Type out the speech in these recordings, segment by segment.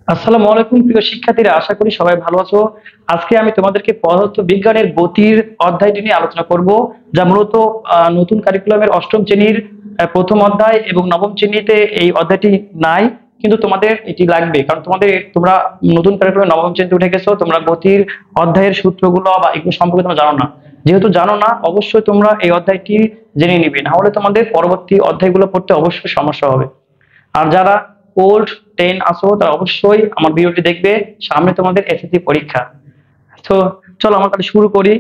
আসসালামু আলাইকুম প্রিয় শিক্ষার্থীরা, আশা করি সবাই ভালো আছো। আজকে আমি তোমাদেরকে পদার্থ বিজ্ঞানের গতির অধ্যায়টি নিয়ে আলোচনা করব, যা মূলত নতুন কারিকুলামের অষ্টম শ্রেণীর প্রথম অধ্যায় এবং নবম শ্রেণীতে এই অধ্যায়টি নাই, কিন্তু তোমাদের এটি লাগবে, কারণ তোমরা নতুন কারিকুলামে নবম শ্রেণীতে উঠে গেছো। তোমরা গতির অধ্যায়ের সূত্রগুলো বা এগুলো সম্পর্কে তোমরা জানো না। যেহেতু জানো না, অবশ্যই তোমরা এই অধ্যায়টি জেনে নিবে, না হলে তোমাদের পরবর্তী অধ্যায়গুলো পড়তে অবশ্যই সমস্যা হবে। আর যারা ওল্ড 10 আসো তারা অবশ্যই আমার ভিডিওটি দেখবে, সামনে তোমাদের এসএসসি পরীক্ষা। তো চলো আমরা তাহলে শুরু করি,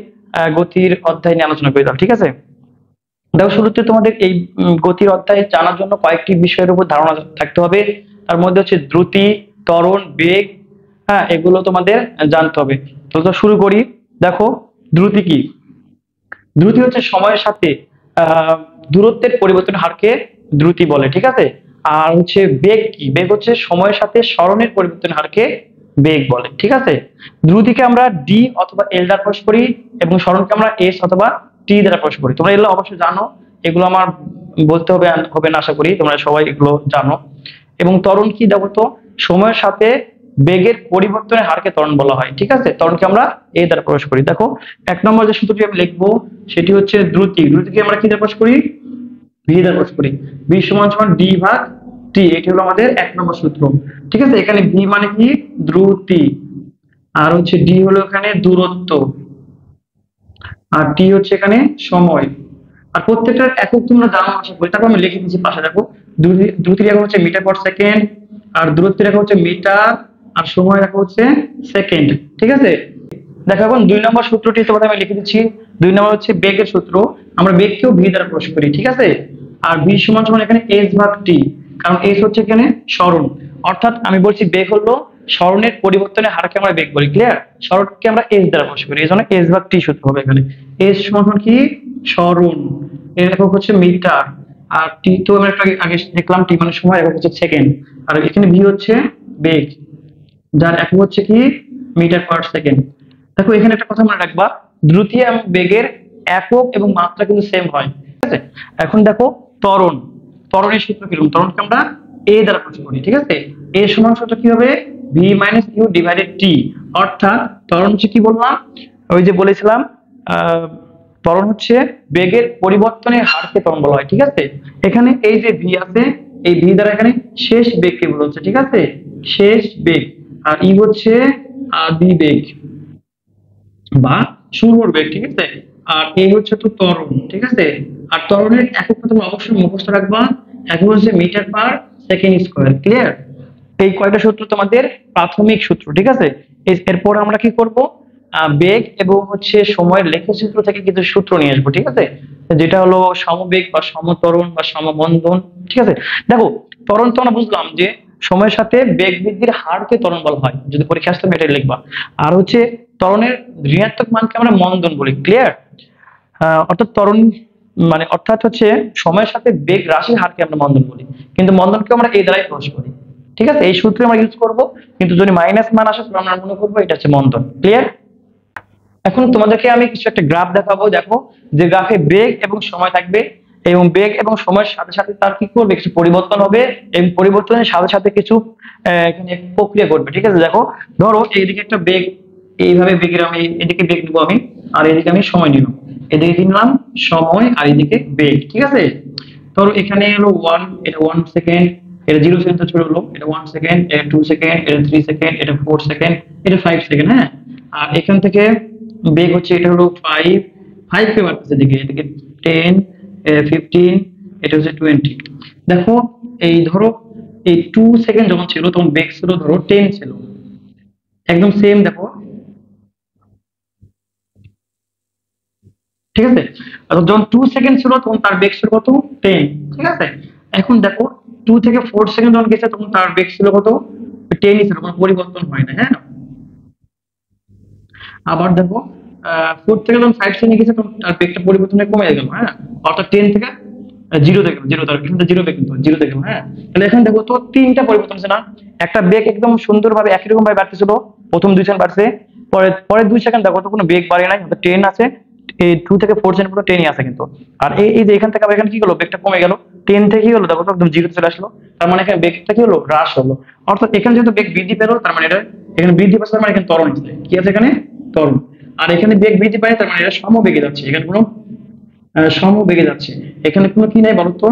গতির অধ্যায় নিয়ে আলোচনা করি তাহলে, ঠিক আছে? দেখো, শুরুতে তোমাদের এই গতির অধ্যায় জানার জন্য কয়েকটি বিষয়ের উপর ধারণা থাকতে হবে। তার মধ্যে হচ্ছে দ্রুতি, ত্বরণ, বেগ। হ্যাঁ, এগুলো তোমাদের জানতে হবে। তো শুরু করি। দেখো, দ্রুতি কি? দ্রুতি হচ্ছে সময়ের সাথে আহ দূরত্বের পরিবর্তনের হারকে দ্রুতি বলে, ঠিক আছে? আর হচ্ছে বেগ কি? বেগ হচ্ছে সময়ের সাথে সরণের পরিবর্তনের হারকে বেগ বলে, ঠিক আছে? দ্রুতিকে আমরা ডি অথবা এল দ্বারা প্রকাশ করি এবং সরণকে আমরা এস অথবা টি দ্বারা প্রকাশ করি। তোমরা এগুলো অবশ্যই জানো, এগুলো আমার বলতে হবে না, আশা করি তোমরা সবাই এগুলো জানো। এবং ত্বরণ কি? দেখো তো, সময়ের সাথে বেগের পরিবর্তনের হারকে ত্বরণ বলা হয়, ঠিক আছে? ত্বরণকে আমরা এ দ্বারা প্রকাশ করি। দেখো, এক নম্বর যে সূত্রটি আমি লিখবো সেটি হচ্ছে দ্রুতি। দ্রুতিকে আমরা কি দ্বারা প্রকাশ করি? ভি দ্বারা প্রকাশ করি। ভি সমান সমান ডি ভাগ টি, এটি হলো আমাদের এক নম্বর সূত্র, ঠিক আছে? এখানে ভি মানে কি? দ্রুতি। আর হচ্ছে ডি হলো এখানে দূরত্ব, আর টি হচ্ছে এখানে সময়। আর প্রত্যেকটার একক তোমরা জানো আশা করি, তারপর আমি লিখে দিচ্ছি পাশে। দেখো, দ্রুতির একক হচ্ছে মিটার পার সেকেন্ড, আর দূরত্বের একক হচ্ছে মিটার, আর সময় একক হচ্ছে সেকেন্ড, ঠিক আছে? দেখো, এখন দুই নম্বর সূত্রটি তোমাদের আমি লিখে দিচ্ছি। দুই নম্বর হচ্ছে বেগের সূত্র। আমরা বেগকেও ভি দ্বারা প্রকাশ করি, ঠিক আছে? আর ভি সমান সমান এখানে এস ভাগ টি, কারণ এস হচ্ছে এখানে সরণ। অর্থাৎ আমি বলছি বেগ হলো সরণের পরিবর্তনের হারকে আমরা বেগ বলি, ক্লিয়ার? সরণকে আমরা এস দ্বারা প্রকাশ করি, এই জন্য এস ভাগ টি সূত্র হবে এখানে। এস সমান সমান কি? সরণ। এর একক হচ্ছে মিটার, আর টি তো আমরা একটু আগে দেখলাম, টি মানে সময়, একক হচ্ছে সেকেন্ড। আর এখানে ভি হচ্ছে বেগ, যার একক হচ্ছে কি? Meter per second. দেখো, এখানে একটা কথা মনে রাখবা, দ্রুতি এবং বেগের একক এবং মাত্রা কিন্তু সেম হয়, ঠিক আছে? এখন দেখো, ত্বরণ। ত্বরণের সূত্র কিরকম? ত্বরণকে আমরা এ দ্বারা প্রকাশ করি, ঠিক আছে? এ সমান সূত্র কি হবে? ভি মাইনাস ইউ ডিভাইডেড টি। অর্থাৎ ত্বরণ হচ্ছে কি বললাম? ওই যে বলেছিলাম, আহ ত্বরণ হচ্ছে বেগের পরিবর্তনের হারকে ত্বরণ বলা হয়, ঠিক আছে? এখানে এই যে ভি আছে, এই ভি দ্বারা এখানে শেষ বেগকে বলা হচ্ছে, ঠিক আছে? শেষ বেগ। আর ই হচ্ছে আদি বেগ বা শুরুর বেগ, ঠিক আছে? আর এই হচ্ছে তো ত্বরণ, ঠিক আছে? আর ত্বরণের একক তুমি অবশ্যই মুখস্থ রাখবা, একক হচ্ছে meter per second square, clear? এই কয়টা সূত্র তোমাদের প্রাথমিক সূত্র, ঠিক আছে? এরপর আমরা কি করব? বেগ এবং হচ্ছে সময়ের লেখচিত্র থেকে কিছু সূত্র নিয়ে আসবো, ঠিক আছে? যেটা হলো সমবেগ বা সমত্বরণ বা সমবন্ধন, ঠিক আছে? দেখো, ত্বরণ তো আমরা বুঝলাম যে সময়ের সাথে বেগ বৃদ্ধির হারকে ত্বরণ বলা হয়, যদি পরীক্ষা আসতে এটা লিখবা। আর হচ্ছে ত্বরণের ঋণাত্মক মানকে আমরা মন্দন বলি, ক্লিয়ার? অর্থাৎ ত্বরণ মানে অর্থাৎ হচ্ছে সময়ের সাথে বেগ রাশির হারকে আমরা মন্দন বলি, কিন্তু মন্দনকে আমরা এই দ্বারাই প্রকাশ করি, ঠিক আছে? এই সূত্রে আমরা ইউজ করব, কিন্তু যদি মাইনাস মান আসে তাহলে আমরা মনে করবো এটা হচ্ছে মন্দন, ক্লিয়ার? এখন তোমাদেরকে আমি কিছু একটা গ্রাফ দেখাবো। দেখো, যে গ্রাফে বেগ এবং সময় থাকবে, এবং বেগ এবং সময়ের সাথে সাথে তার কি করবে? কিছু পরিবর্তন হবে, এবং পরিবর্তনের সাথে সাথে কিছু এখানে প্রক্রিয়া ঘটবে, ঠিক আছে? দেখো, ধরো এইদিকে একটা বেগ, এইভাবে বেগের আমি এদিকে বেগ নিবো আমি, আর এদিকে আমি সময় নিব। এদিকে নিলাম সময়, আর এদিকে বেগ, ঠিক আছে? ধরো এখানে হলো ওয়ান, এটা 1 সেকেন্ড, এটা 0 সেকেন্ড চলে হলো, এটা 1 সেকেন্ড, এটা 2 সেকেন্ড, এটা 3 সেকেন্ড, এটা 4 সেকেন্ড, এটা 5 সেকেন্ড, হ্যাঁ? আর এখান থেকে বেগ হচ্ছে, এটা হলো 5, 5 কে বাড়তেছে এদিকে, এদিকে 10, 15, এটা হচ্ছে 20। দেখো, এই ধরো এই 2 সেকেন্ড যখন ছিল তখন বেগ ছিল ধরো 10 ছিল, একদম সেম। দেখো, ঠিক আছে? আর যখন 2 সেকেন্ড ছিল তখন তার বেগ ছিল কত? 10, ঠিক আছে? এখন দেখো, 2 থেকে 4 সেকেন্ড যখন গেছে তখন তার বেগ ছিল কত? 10 ছিল, কোনো পরিবর্তন হয় না, হ্যাঁ? আবার দেখো, 4 থেকে যখন 5 সেকেন্ড গেছে তখন তার বেগটা পরিবর্তন হয়ে কমে গেল, হ্যাঁ? অর্থাৎ 10 থেকে জিরো থেকে জিরো, তার কিন্তু জিরো বেগ, কিন্তু জিরো থেকে, হ্যাঁ? তাহলে এখানে দেখো তো তিনটা পরিবর্তন হচ্ছে না? একটা বেগ একদম সুন্দরভাবে একই রকম ভাবে বাড়তেছিল, প্রথম 2 সেকেন্ড বাড়ছে, পরে পরে 2 সেকেন্ড দেখো তো কোনো বেগ বাড়ে নাই, 10 আছে, এই 2 থেকে 4 সেকেন্ড পর্যন্ত 10ই আছে কিন্তু। আর এই যে এখান থেকে আবার এখানে কি হলো, বেগটা কমে গেল, 10 থেকে কি হলো দেখো তো একদম 0 তে চলে আসলো। তার মানে এখানে বেগটা কি হলো, হ্রাস হলো। অর্থাৎ এখানে যেহেতু বেগ বৃদ্ধি পেলো, তার মানে এটা এখানে বৃদ্ধি পাচ্ছে, তার মানে এখানে ত্বরণ আছে। কি আছে এখানে, ত্বরণ। আর এখানে বেগ বৃদ্ধি পায়, তার মানে এটা সমবেগে যাচ্ছে, এখানে কোনো সমবেগে যাচ্ছে, এখানে কোনো কি নাই বলতো,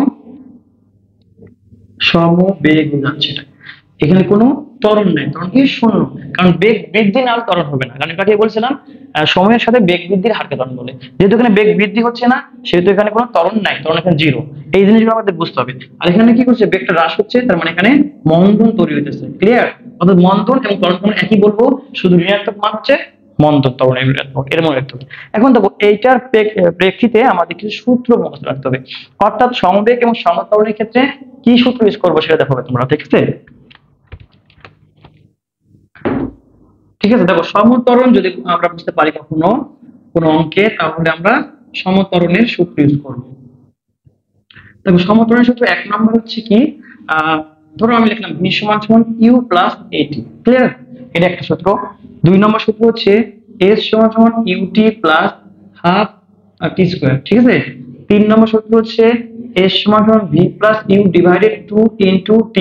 সমবেগে যাচ্ছে এটা। এখানে কোনো ত্বরণ নেই, ত্বরণ কি শূন্য। কারণ বেগ বৃদ্ধি না হলে ত্বরণ হবে না। কারণ এটাকে বলছিলাম সময়ের সাথে বেগ বৃদ্ধির হারকে ত্বরণ বলে। যেহেতু এখানে বেগ বৃদ্ধি হচ্ছে না, সেহেতু এখানে কোনো ত্বরণ নাই, ত্বরণ এখানে জিরো। এই জিনিসগুলো আমাদের বুঝতে হবে। আর এখানে কি করছে, বেগটা হ্রাস হচ্ছে, তার মানে এখানে মন্দন তৈরি হইতেছে। ক্লিয়ার? অর্থাৎ মন্দন এবং ত্বরণ কোনো একই বলবো, শুধু ঋণাত্মক মান হচ্ছে মন্দন, ত্বরণ ঋণাত্মক, এর মনে রাখতে হবে। এখন দেখো এইটার প্রেক্ষিতে আমাদের কিছু সূত্র মুখস্থ রাখতে হবে। অর্থাৎ সমবেগ এবং সমত্বরণের ক্ষেত্রে কি সূত্র ইউজ করবো সেটা দেখো তোমরা, ঠিক আছে? ঠিক আছে, দেখো সমত্বরণ যদি আমরা বুঝতে পারি কখনো কোনো অঙ্কে, তাহলে আমরা সমত্বরণের সূত্র ইউজ করব। দেখো সমত্বরণের সূত্র 1 নম্বর হচ্ছে কি, ধরো আমি লিখলাম v সমান সমান u প্লাস at। ক্লিয়ার? এটা একটা সূত্র। 2 নম্বর সূত্র হচ্ছে s সমান সমান ut plus half t square. ঠিক আছে? 3 নম্বর সূত্র হচ্ছে s সমান সমান v plus u divided 2 into t।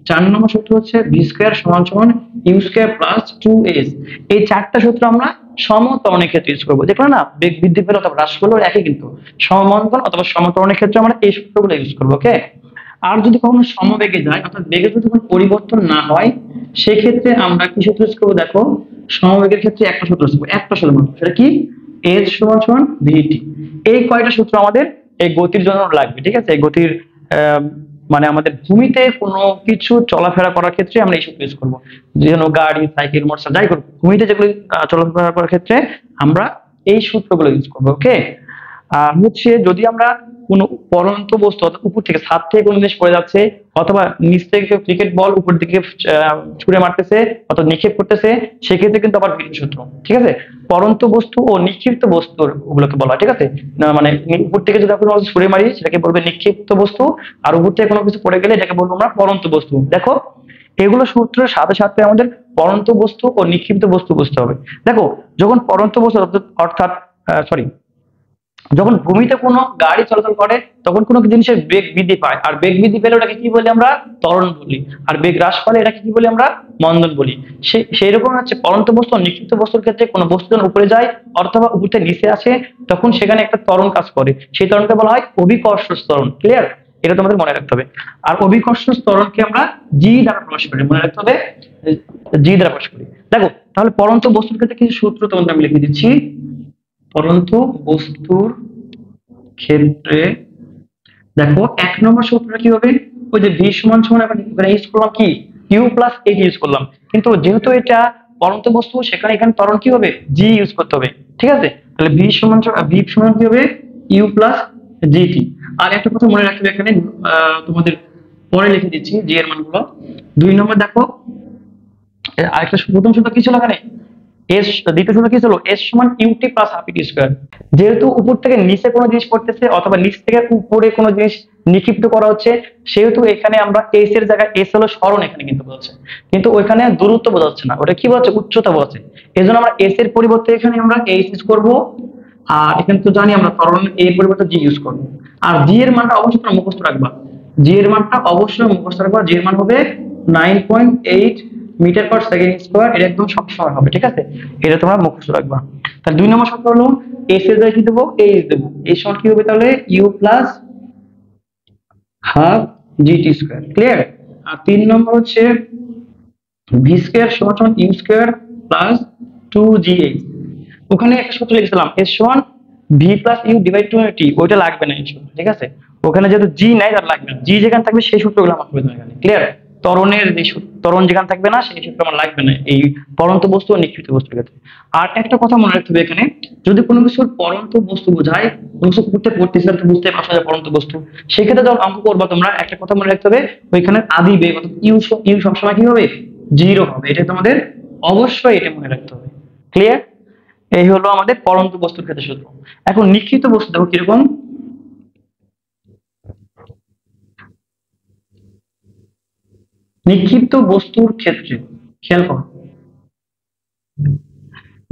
4 নম্বর সূত্র হচ্ছে v স্কয়ার সমান সমান u স্কয়ার প্লাস 2s। এই চারটা সূত্র আমরা সমত্বরণের ক্ষেত্রে ইউজ করব। দেখো না, বেগ বৃদ্ধি পেলে অথবা হ্রাস পেলেও একই কিন্তু। সমমন্দন অথবা সমত্বরণের ক্ষেত্রে আমরা এই সূত্রগুলো ইউজ করব। ওকে? আর যদি কখনো সমবেগে যায়, অর্থাৎ বেগের যদি কোনো পরিবর্তন না হয়, সেক্ষেত্রে আমরা কি সূত্র ইউজ করবো দেখো, সমবেগের ক্ষেত্রে একটা সূত্র ইউজ করবো, একটা সূত্র মাত্র, সেটা কি, s সমান সমান vt। এই কয়টা সূত্র আমাদের এই গতির জন্য লাগবে। ঠিক আছে? এই গতির মানে আমাদের ভূমিতে কোনো কিছু চলাফেরা করার ক্ষেত্রে আমরা এই সূত্র ইউজ করবো। যেন গাড়ি, সাইকেল, মোটরসাইকেল, যাই করুক, ভূমিতে যেগুলো চলাফেরা করার ক্ষেত্রে আমরা এই সূত্রগুলো ইউজ করবো। ওকে? হচ্ছে যদি আমরা কোনো পড়ন্ত বস্তু, অর্থাৎ উপর থেকে, ছাদ থেকে কোনো জিনিস পড়ে যাচ্ছে, অথবা নিচ থেকে ক্রিকেট বল উপর দিকে ছুঁড়ে মারতেছে অথবা নিক্ষেপ করতেছে, সেক্ষেত্রে কিন্তু আবার ভিন্ন সূত্র। ঠিক আছে? পড়ন্ত বস্তু ও নিক্ষিপ্ত বস্তুর ওগুলোকে বলা হয়। ঠিক আছে? না মানে উপর থেকে যদি কোনো কিছু ছুঁড়ে মারি, সেটাকে বলবে নিক্ষিপ্ত বস্তু। আর উপর থেকে কোনো কিছু পড়ে গেলে এটাকে বলবো আমরা পড়ন্ত বস্তু। দেখো এগুলো সূত্রের সাথে সাথে আমাদের পড়ন্ত বস্তু ও নিক্ষিপ্ত বস্তু বুঝতে হবে। দেখো যখন পড়ন্ত বস্তু, অর্থাৎ সরি, যখন ভূমিতে কোনো গাড়ি চলাচল করে, তখন কোনো জিনিসের বেগ বৃদ্ধি পায়, আর বেগ বৃদ্ধি পেলে ওটাকে কি বলি আমরা, ত্বরণ বলি। আর বেগ হ্রাস পালে এটাকে কি বলি আমরা, মন্দন বলি। সেই রকম হচ্ছে পড়ন্ত বস্তু ও নিক্ষিপ্ত বস্তুর ক্ষেত্রে কোনো বস্তু যখন উপরে যায় অথবা উপর থেকে নিচে আসে, তখন সেখানে একটা ত্বরণ কাজ করে, সেই ত্বরণকে বলা হয় অভিকর্ষ ত্বরণ। ক্লিয়ার? এটা তোমাদের মনে রাখতে হবে। আর অভিকর্ষ ত্বরণকে আমরা জি দ্বারা প্রকাশ করি, মনে রাখতে হবে, জি দ্বারা প্রকাশ করি। দেখো তাহলে পড়ন্ত বস্তুর ক্ষেত্রে কিছু সূত্র তোমাদের আমি লিখে দিচ্ছি। পরন্তু বস্তুর ক্ষেত্রে দেখো 1 নম্বর সূত্রটা কি হবে, ওই যে v সমান সমান এখানে ইউজ করলাম কি, u প্লাস at ইউজ করলাম। কিন্তু যেহেতু এটা পরন্ত বস্তু, সেখানে এখানে ত্বরণ কি হবে, g ইউজ করতে হবে। ঠিক আছে? তাহলে v সমান কি হবে, u প্লাস gt। আর একটা কথা মনে রাখতে হবে, এখানে তোমাদের পরে লিখে দিচ্ছি g এর মানগুলো। 2 নম্বর দেখো আরেকটা প্রথম সূত্র কি ছিল এখানে, এস, দ্বিতীয় সূত্র কি ছিল, এস সমান ইউটি প্লাস হাফ ইটি স্কয়ার। যেহেতু উপর থেকে নিচে কোনো জিনিস পড়তেছে অথবা নিচ থেকে উপরে কোনো জিনিস নিক্ষিপ্ত করা হচ্ছে, সেহেতু এখানে আমরা এস এর জায়গায়, এস হলো সরণ এখানে কিন্তু বোঝাচ্ছে, কিন্তু ওইখানে দূরত্ব বোঝাচ্ছে না, ওটা কি বোঝাচ্ছে, উচ্চতা বোঝাচ্ছে। এই জন্য আমরা এস এর পরিবর্তে এখানে আমরা এইচ ইউজ করবো। আর এখানে তো জানি আমরা ত্বরণ এর পরিবর্তে জি ইউজ করবো। আর জি এর মানটা অবশ্যই তোমরা মুখস্থ রাখবা, জি এর মানটা অবশ্যই মুখস্থ রাখবা। জি এর মান হবে 9.8 মিটার পার সেকেন্ড স্কয়ার। এটা একদম সবসময় হবে। ঠিক আছে? এটা তোমরা মুখস্থ রাখবা। তাহলে 2 নম্বর সূত্র হলো এস এর জায়গায় কি দেবো, এইচ দেবো। এই সমান কি হবে তাহলে, u plus half g t square. Clear? আর 3 নম্বর হচ্ছে ভি স্কয়ার সমান সমান ইউ স্কয়ার প্লাস 2gh। ওখানে একটা সূত্র লিখেছিলাম এস সমান ভি প্লাস ইউ ডিভাইড 2টি, ওইটা লাগবে না এই সূত্র। ঠিক আছে? ওখানে যেহেতু জি নাই, তার লাগবে না। জি যেখানে থাকবে সেই সূত্রগুলো আমার প্রয়োজন এখানে। ক্লিয়ার? ত্বরণের যে ত্বরণ যেখানে থাকবে না, সেই সূত্র আমার লাগবে না এই পরন্ত বস্তু ও নিক্ষিপ্ত বস্তুর ক্ষেত্রে। আর একটা কথা মনে রাখতে হবে, এখানে যদি কোনো কিছুর পরন্ত বস্তু বোঝায়, কোনো কিছু করতে পড়তেছে, বুঝতে পারছো যে পরন্ত বস্তু, সেক্ষেত্রে যখন অঙ্ক করবা তোমরা একটা কথা মনে রাখতে হবে, ওইখানে আদি বেগ অর্থাৎ ইউ সবসময় কি হবে, জিরো হবে। এটা তোমাদের অবশ্যই এটা মনে রাখতে হবে। ক্লিয়ার? এই হলো আমাদের পরন্ত বস্তুর ক্ষেত্রে সূত্র। এখন নিক্ষিপ্ত বস্তু দেখো কিরকম। নিক্ষিপ্ত বস্তুর ক্ষেত্রে খেয়াল করো,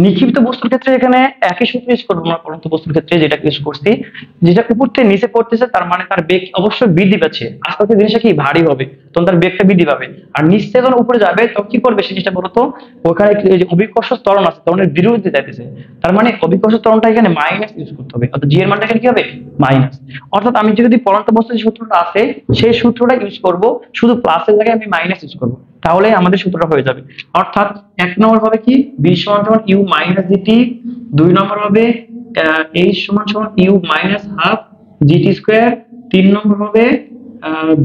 নিক্ষিপ্ত বস্তুর ক্ষেত্রে এখানে একই সূত্র ইউজ করবো আমরা পরন্ত বস্তুর ক্ষেত্রে যেটা ইউজ করছি, যেটা উপর থেকে নিচে পড়তেছে তার মানে তার বেগ অবশ্যই বৃদ্ধি পাচ্ছে, আস্তে আস্তে জিনিসটা কি ভারী হবে, তখন তার বেগটা বৃদ্ধি পাবে। আর নিচ থেকে যখন উপরে যাবে তখন কি করবে সেই জিনিসটা বলতো, ওখানে এই যে অভিকর্ষ ত্বরণ আছে ত্বরণের বিরুদ্ধে যাইতেছে, তার মানে অভিকর্ষ ত্বরণটা এখানে মাইনাস ইউজ করতে হবে, অর্থাৎ জি এর মানটা এখানে কি হবে মাইনাস। অর্থাৎ আমি যদি পরন্ত বস্তুর যে সূত্রটা আছে সেই সূত্রটা ইউজ করব, শুধু প্লাসের জায়গায় আমি মাইনাস ইউজ করবো, তাহলে আমাদের সূত্রটা হয়ে যাবে। অর্থাৎ এক নম্বর হবে কি বি সমান সমান ইউ মাইনাস জিটি, দুই নম্বর হবে এইচ সমান সমান u minus half g t square, তিন নম্বর হবে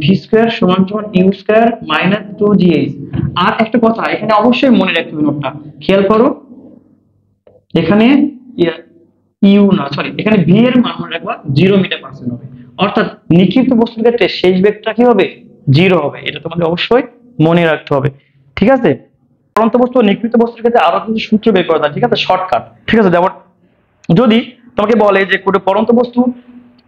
ভি স্কোয়ার সমান সমান u square minus two g h. আর একটা কথা এখানে অবশ্যই মনে রাখতে হবে, নোটটা খেয়াল করো, এখানে ইউ না সরি এখানে ভি এর মান মনে রাখবা 0 মিটার পার সেকেন্ড হবে, অর্থাৎ নিক্ষিপ্ত বস্তুর ক্ষেত্রে শেষ বেগটা কি হবে 0 হবে, এটা তোমাদের অবশ্যই মনে রাখতে হবে। ঠিক আছে, পরন্ত বস্তু ও নিক্ষিপ্ত বস্তুর ক্ষেত্রে আরো কিছু সূত্র বের করা যায়, ঠিক আছে, শর্টকাট। ঠিক আছে, যেমন যদি তোমাকে বলে যে কোনো পরন্ত বস্তু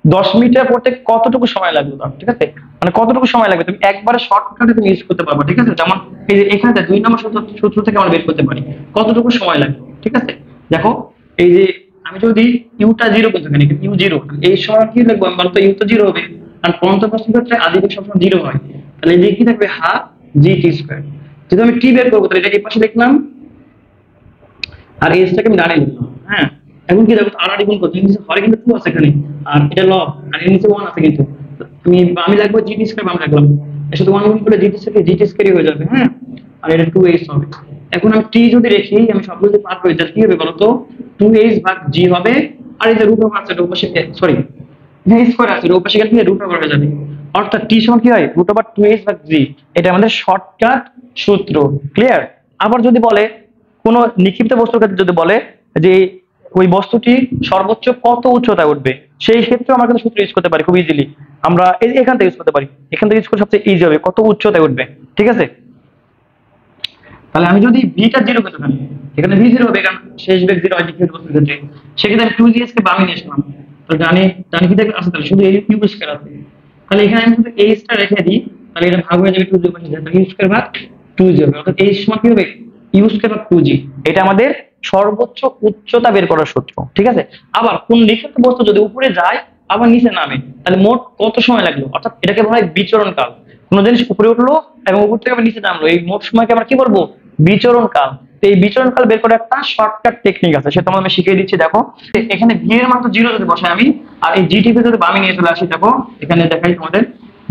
10 মিটার পড়তে কতটুকু সময় লাগবে তার, ঠিক আছে, মানে কতটুকু সময় লাগবে তুমি একবারে শর্টকাটে তুমি ইউজ করতে পারবে। ঠিক আছে, যেমন এই যে এখানে 2 নম্বর সূত্র থেকে আমরা বের করতে পারি কতটুকু সময় লাগবে। ঠিক আছে, দেখো এই যে আমি যদি ইউটা 0 বলতে এখানে ইউ 0, এই সময় কি লিখবো আমি বলতো, ইউ তো 0 হবে, কারণ পরন্ত বস্তুর ক্ষেত্রে আদিবেগ সবসময় 0 হয়, তাহলে এই যে কি থাকবে হাফ জি টি স্কোয়ার। যদি আমি টি বের করবো তাহলে এটা এই পাশে লিখলাম আর এসটাকে আমি ডানে লিখলাম। হ্যাঁ, এখন কি দেখো আর গুণ করতে নিচে হরে কিন্তু 2 আছে এখানে, আর এটা লব আর এর নিচে 1 আছে, কিন্তু আমি লাগবে জিটি স্কয়ার আমি রাখলাম, এর সাথে 1 গুণ করলে জিটি স্কয়ারই হয়ে যাবে। হ্যাঁ, আর এটা 2h হবে। এখন আমি টি যদি রেখি আমি সবগুলো যদি পার করি তাহলে কি হবে বলো তো, 2h ভাগ জি হবে, আর এই যে রুট ওভার আছে এটা উপরে সরি হ্যাঁ স্কয়ার আছে এটা উপরে গেলে রুট ওভার হয়ে যাবে, অর্থাৎ টি সমান কি হয় রুট ওভার 2h ভাগ জি, এটা আমাদের শর্টকাট সূত্র। ক্লিয়ার? আবার যদি বলে কোন নিক্ষিপ্ত বস্তুর ক্ষেত্রে যদি বলে যে ওই বস্তুটি সর্বোচ্চ কত উচ্চতায় উঠবে, সেই ক্ষেত্রে আমরা কিন্তু সূত্র ইউজ করতে পারি খুব ইজিলি, আমরা এখান থেকে ইউজ করতে পারি, এখান থেকে ইউজ করে সবচেয়ে ইজি হবে কত উচ্চতায় উঠবে। ঠিক আছে, তাহলে আমি যদি ভিটা 0 করতে পারি এখানে ভি 0 হবে, কারণ শেষ বেগ 0 হয় নিক্ষিপ্ত বস্তুর ক্ষেত্রে, সেক্ষেত্রে আমি 2gs কে বামে নিয়ে আসলাম, তো ডানে ডানে কি থাকে আছে, তাহলে শুধু এই ইউ স্কয়ার আছে, তাহলে এখানে আমি শুধু এইচ টা রেখে দিই, তাহলে এটা ভাগ হয়ে যাবে 2 0 পাশে, তাহলে ইউ স্কয়ার ভাগ 2 0 অর্থাৎ এইচ সমান কি হবে ইউ স্কয়ার ভাগ 2g, এটা আমাদের সর্বোচ্চ উচ্চতা বের করার সূত্র। ঠিক আছে, আবার কোন নিক্ষিপ্ত বস্তু যদি উপরে যায় আবার নিচে নামে তাহলে মোট কত সময় লাগলো, অর্থাৎ এটাকে বলা হয় বিচরণ কাল। কোন জিনিস উপরে উঠলো এবং উপর থেকে আবার নিচে নামলো, এই মোট সময়কে আমরা কি বলবো বিচরণ কাল। তো এই বিচরণ কাল বের করার একটা শর্টকাট টেকনিক আছে, সেটা তোমাদের আমি শিখিয়ে দিচ্ছি। দেখো এখানে ভি এর মান তো 0 যদি বসাই আমি, আর এই জিটি কে যদি বামে নিয়ে চলে আসি, দেখো এখানে দেখাই তোমাদের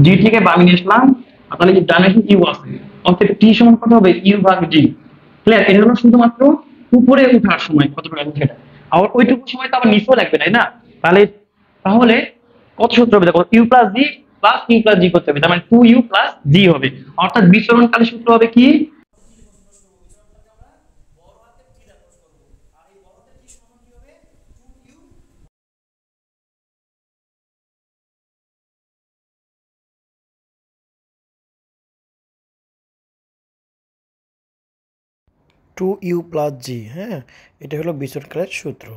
জিটি কে বামে নিয়ে আসলাম, আর তাহলে যে ডানে কি ইউ আছে, অর্থাৎ টি সমান কত হবে ইউ ভাগ জি। ক্লিয়ার? এটা হলো শুধুমাত্র উপরে ওঠার সময় কতটুকু লাগবে সেটা, আবার ওইটুকু সময় তো আবার নিচেও লাগবে তাই না, তাহলে তাহলে কত সূত্র হবে দেখো, u plus g plus u plus g করতে হবে, তার মানে 2u প্লাস জি হবে, অর্থাৎ বিচরণকালের সূত্র হবে কি 2u প্লাস জি। হ্যাঁ, এটা হলো বিচরণকালের সূত্র।